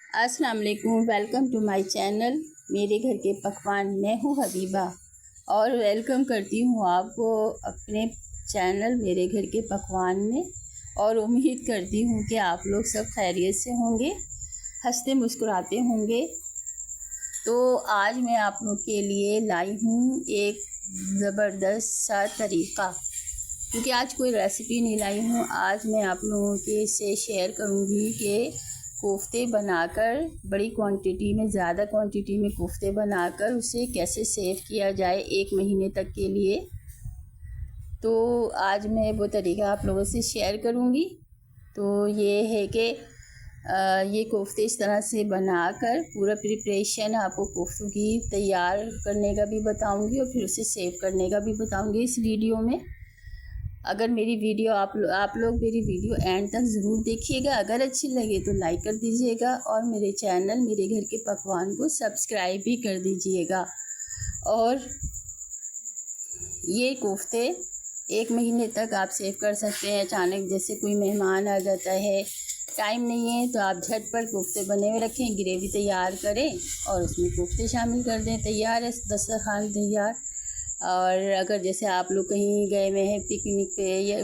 अस्सलाम वालेकुम, welcome to my channel मेरे घर के पकवान। मैं हूँ हबीबा और वेलकम करती हूँ आपको अपने चैनल मेरे घर के पकवान में। और उम्मीद करती हूँ कि आप लोग सब खैरियत से होंगे, हंसते मुस्कुराते होंगे। तो आज मैं आप लोग के लिए लाई हूँ एक ज़बरदस्त सा तरीक़ा, क्योंकि आज कोई रेसिपी नहीं लाई हूँ। आज मैं आप लोगों के से शेयर करूँगी कि कोफ्ते बनाकर बड़ी क्वांटिटी में, ज़्यादा क्वांटिटी में कोफ्ते बनाकर उसे कैसे सेव किया जाए 1 महीने तक के लिए। तो आज मैं वो तरीका आप लोगों से शेयर करूँगी। तो ये है कि ये कोफ्ते इस तरह से बनाकर पूरा प्रिपरेशन आपको कोफ्तों की तैयार करने का भी बताऊँगी और फिर उसे सेव करने का भी बताऊँगी इस वीडियो में। अगर मेरी वीडियो आप लोग मेरी वीडियो एंड तक ज़रूर देखिएगा। अगर अच्छी लगे तो लाइक कर दीजिएगा और मेरे चैनल मेरे घर के पकवान को सब्सक्राइब भी कर दीजिएगा। और ये कोफ्ते 1 महीने तक आप सेव कर सकते हैं। अचानक जैसे कोई मेहमान आ जाता है, टाइम नहीं है, तो आप झटपट कोफ्ते बने हुए रखें, ग्रेवी तैयार करें और उसमें कोफ्ते शामिल कर दें। तैयार है दस्तरखान तैयार। और अगर जैसे आप लोग कहीं गए हुए हैं पिकनिक पे या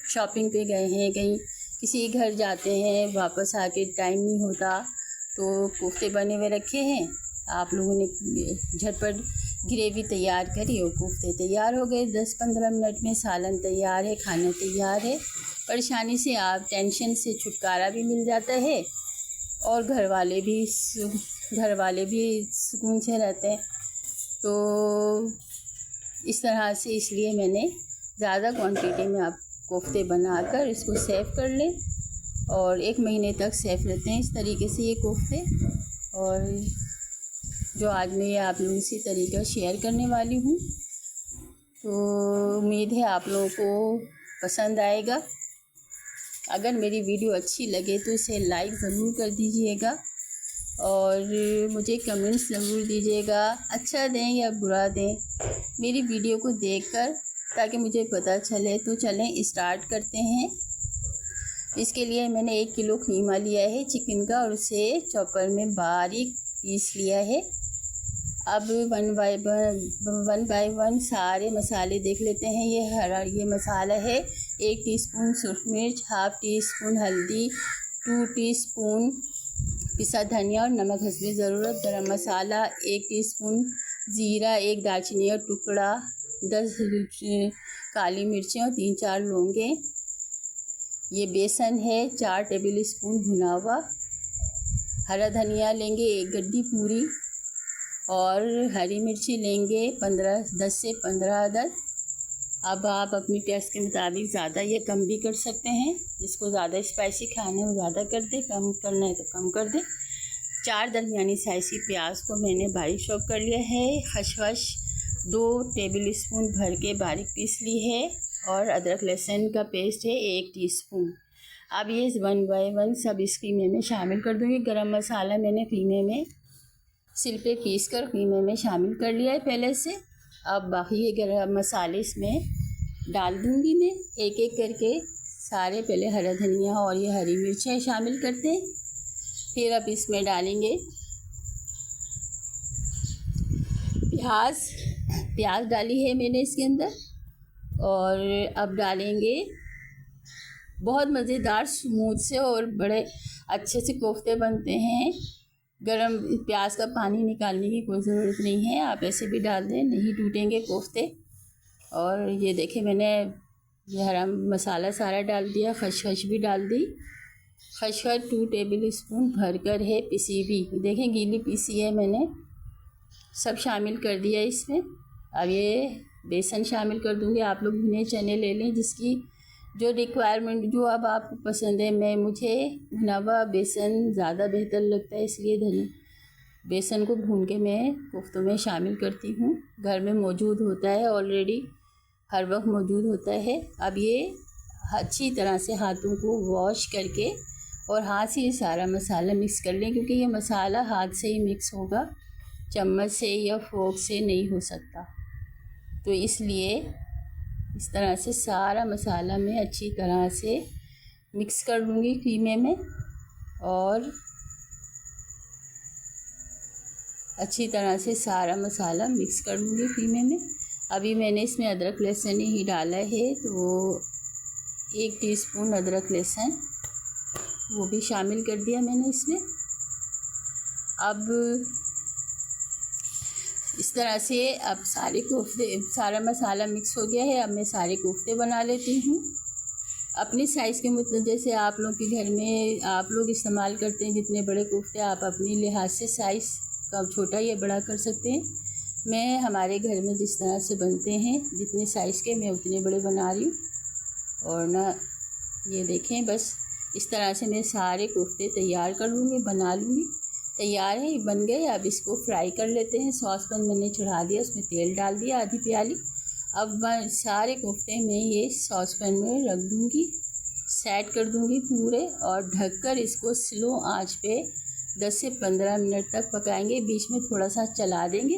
शॉपिंग पे गए हैं, कहीं किसी घर जाते हैं, वापस आके टाइम नहीं होता, तो कोफ्ते बने हुए रखे हैं, आप लोगों ने झटपट ग्रेवी तैयार करी और कोफ्ते तैयार हो गए। 10-15 मिनट में सालन तैयार है, खाना तैयार है। परेशानी से आप टेंशन से छुटकारा भी मिल जाता है और घर वाले भी सुकून से रहते हैं। तो इस तरह से, इसलिए मैंने ज़्यादा क्वांटिटी में आप कोफ्ते बनाकर इसको सेव कर लें और 1 महीने तक सेव रहते हैं इस तरीके से ये कोफ्ते। और जो आज मैं ये आप लोगों से तरीका शेयर करने वाली हूँ, तो उम्मीद है आप लोगों को पसंद आएगा। अगर मेरी वीडियो अच्छी लगे तो इसे लाइक ज़रूर कर दीजिएगा और मुझे कमेंट्स ज़रूर दीजिएगा, अच्छा दें या बुरा दें मेरी वीडियो को देखकर, ताकि मुझे पता चले। तो चलें स्टार्ट करते हैं। इसके लिए मैंने 1 किलो कीमा लिया है चिकन का और उसे चॉपर में बारीक पीस लिया है। अब वन बाय वन सारे मसाले देख लेते हैं। ये मसाला है 1 टीस्पून सुरख मिर्च, ½ टीस्पून हल्दी, 2 टीस्पून पिसा धनिया और नमक हस्बे ज़रूरत, गरम मसाला 1 टीस्पून, ज़ीरा, 1 दालचीनी का टुकड़ा, 10 काली मिर्चें और 3-4 लौंगे। ये बेसन है 4 टेबल स्पून भुना हुआ। हरा धनिया लेंगे 1 गड्डी पूरी और हरी मिर्ची लेंगे 10 से 15 अदद। अब आप अपनी टेस्ट के मुताबिक ज़्यादा या कम भी कर सकते हैं। जिसको ज़्यादा स्पाइसी खाना है वो ज़्यादा कर दे, कम करना है तो कम कर दे। 4 दरमियानी साइज़ की प्याज को मैंने बारीक चॉप कर लिया है। खसखस 2 टेबल स्पून भर के बारीक पीस ली है और अदरक लहसुन का पेस्ट है 1 टीस्पून। अब ये 1 बाय 1 सब इस कीमे में शामिल कर दूँगी। गरम मसाला मैंने कीमे में सिल पे पीस कर कीमे में शामिल कर लिया है पहले से। अब बाकी ये गरम मसाले इसमें डाल दूँगी मैं एक एक करके सारे। पहले हरा धनिया और ये हरी मिर्चें शामिल करते हैं, फिर अब इसमें डालेंगे प्याज डाली है मैंने इसके अंदर। और अब डालेंगे बहुत मज़ेदार स्मूथ से और बड़े अच्छे से कोफ्ते बनते हैं। गरम प्याज का पानी निकालने की कोई ज़रूरत नहीं है, आप ऐसे भी डाल दें, नहीं टूटेंगे कोफ्ते। और ये देखें मैंने ये हरा मसाला सारा डाल दिया, खसखस भी डाल दी। खसखस 2 टेबल स्पून भर कर है पिसी भी, देखें गीली पीसी है मैंने, सब शामिल कर दिया इसमें। अब ये बेसन शामिल कर दूँगी। आप लोग भुने चने ले लें जिसकी जो रिक्वायरमेंट, जो अब आपको पसंद है। मुझे भुना हुआ बेसन ज़्यादा बेहतर लगता है, इसलिए बेसन को भून के मैं कोफ्तों में शामिल करती हूँ। घर में मौजूद होता है, ऑलरेडी हर वक्त मौजूद होता है। अब ये अच्छी तरह से हाथों को वॉश करके और हाथ से ये सारा मसाला मिक्स कर लें, क्योंकि ये मसाला हाथ से ही मिक्स होगा, चम्मच से या फोर्क से नहीं हो सकता। तो इसलिए इस तरह से सारा मसाला मैं अच्छी तरह से मिक्स कर लूँगी कीमे में। और अच्छी तरह से सारा मसाला मिक्स कर लूँगी कीमे में। अभी मैंने इसमें अदरक लहसुन ही डाला है, तो 1 टीस्पून अदरक लहसुन वो भी शामिल कर दिया मैंने इसमें। अब इस तरह से अब सारा मसाला मिक्स हो गया है। अब मैं सारे कोफ्ते बना लेती हूँ अपनी साइज़ के मुताबिक। जैसे आप लोग के घर में आप लोग इस्तेमाल करते हैं जितने बड़े कोफ्ते, आप अपनी लिहाज से साइज़ का छोटा या बड़ा कर सकते हैं। मैं हमारे घर में जिस तरह से बनते हैं जितने साइज़ के, मैं उतने बड़े बना रही हूँ। और ना ये देखें, बस इस तरह से मैं सारे कोफ्ते तैयार कर लूँगी, बना लूँगी। तैयार है, बन गए। अब इसको फ्राई कर लेते हैं। सॉस पैन मैंने चढ़ा दिया, उसमें तेल डाल दिया आधी प्याली। अब मैं सारे कोफ्ते मैं ये सॉस पैन में रख दूँगी, सेट कर दूँगी पूरे, और ढककर इसको स्लो आंच पे 10 से 15 मिनट तक पकाएंगे। बीच में थोड़ा सा चला देंगे,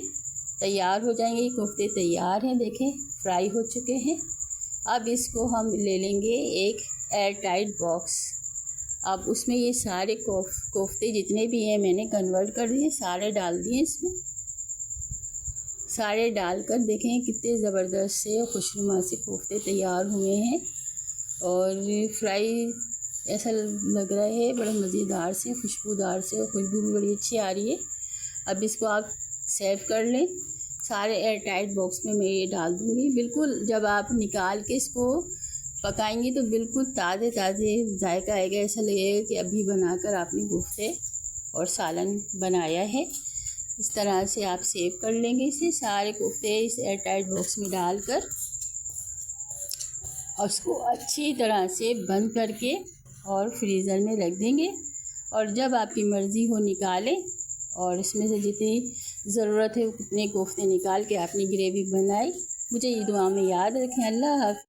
तैयार हो जाएंगे। ये कोफ्ते तैयार हैं, देखें फ्राई हो चुके हैं। अब इसको हम ले लेंगे एक एयर टाइट बॉक्स। अब उसमें ये सारे कोफ्ते जितने भी हैं मैंने कन्वर्ट कर दिए, सारे डाल दिए इसमें। सारे डालकर देखें कितने ज़बरदस्त से खुशनुमा से कोफ्ते तैयार हुए हैं, और फ्राई ऐसा लग रहा है बड़े मज़ेदार से, खुशबूदार से, और खुशबू भी बड़ी अच्छी आ रही है। अब इसको आप सेव कर लें। सारे एयर टाइट बॉक्स में मैं ये डाल दूँगी। बिल्कुल जब आप निकाल के इसको पकाएंगी तो बिल्कुल ताज़े ताज़े जायका आएगा, ऐसा लगेगा कि अभी बनाकर आपने कोफ्ते और सालन बनाया है। इस तरह से आप सेव कर लेंगे इसे, सारे कोफ्ते इस एयर टाइट बॉक्स में डालकर, और उसको अच्छी तरह से बंद करके और फ्रीज़र में रख देंगे। और जब आपकी मर्ज़ी हो निकालें, और इसमें से जितनी ज़रूरत है उतने कोफ्ते निकाल के अपनी ग्रेवी बनाई। मुझे ये दुआ में याद रखें। अल्लाह हाफ़िज़।